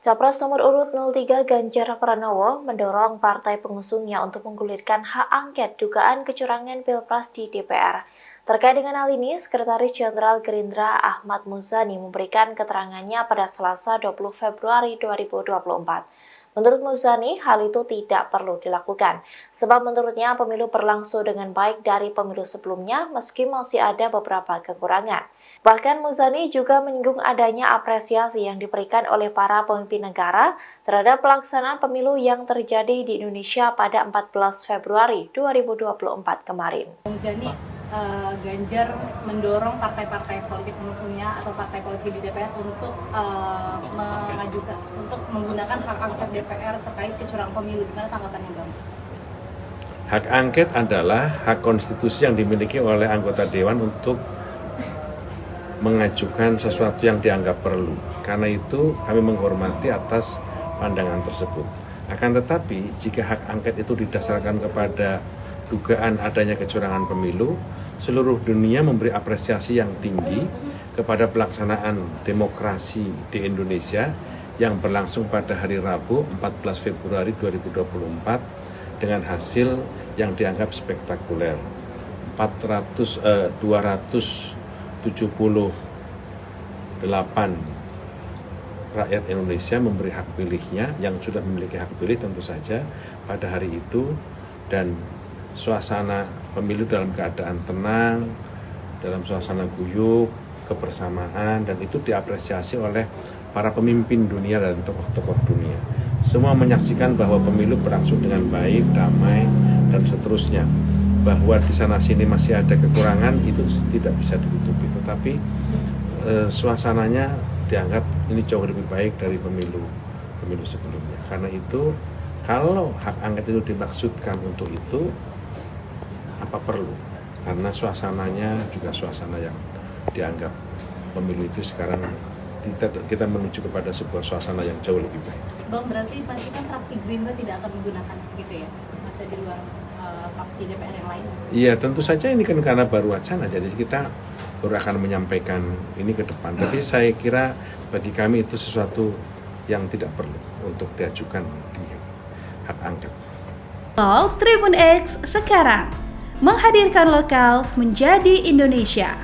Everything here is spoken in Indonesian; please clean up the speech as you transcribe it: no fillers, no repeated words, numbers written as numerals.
Capres nomor urut 03 Ganjar Pranowo mendorong partai pengusungnya untuk menggulirkan hak angket dugaan kecurangan Pilpres di DPR. Terkait dengan hal ini, Sekretaris Jenderal Gerindra Ahmad Muzani memberikan keterangannya pada Selasa 20 Februari 2024. Menurut Muzani, hal itu tidak perlu dilakukan, sebab menurutnya pemilu berlangsung dengan baik dari pemilu sebelumnya meski masih ada beberapa kekurangan. Bahkan Muzani juga menyinggung adanya apresiasi yang diberikan oleh para pemimpin negara terhadap pelaksanaan pemilu yang terjadi di Indonesia pada 14 Februari 2024 kemarin. Muzani, Ganjar mendorong partai-partai politik pengusungnya atau partai politik di DPR untuk mengajukan, untuk menggunakan hak angket DPR terkait kecurangan pemilu. Gimana tanggapannya, Bang? Hak angket adalah hak konstitusi yang dimiliki oleh anggota dewan untuk mengajukan sesuatu yang dianggap perlu. Karena itu kami menghormati atas pandangan tersebut. Akan tetapi jika hak angket itu didasarkan kepada dugaan adanya kecurangan pemilu, seluruh dunia memberi apresiasi yang tinggi kepada pelaksanaan demokrasi di Indonesia yang berlangsung pada hari Rabu 14 Februari 2024 dengan hasil yang dianggap spektakuler. 278 rakyat Indonesia memberi hak pilihnya, yang sudah memiliki hak pilih tentu saja pada hari itu, dan suasana pemilu dalam keadaan tenang, dalam suasana guyup, kebersamaan, dan itu diapresiasi oleh para pemimpin dunia dan tokoh-tokoh dunia. Semua menyaksikan bahwa pemilu berlangsung dengan baik, damai, dan seterusnya. Bahwa di sana sini masih ada kekurangan itu tidak bisa ditutupi, tetapi suasananya dianggap ini jauh lebih baik dari pemilu sebelumnya. Karena itu kalau hak angket itu dimaksudkan untuk itu, apa perlu? Karena suasananya juga suasana yang dianggap pemilu itu sekarang kita menuju kepada sebuah suasana yang jauh lebih baik. Bang, berarti pasti kan fraksi Gerindra tidak akan menggunakan gitu ya, masa di luar fraksi DPR yang lain? Iya, tentu saja ini kan karena baru wacana, jadi kita baru akan menyampaikan ini ke depan. Tapi saya kira bagi kami itu sesuatu yang tidak perlu untuk diajukan di hak angket. Tribun X sekarang menghadirkan lokal menjadi Indonesia.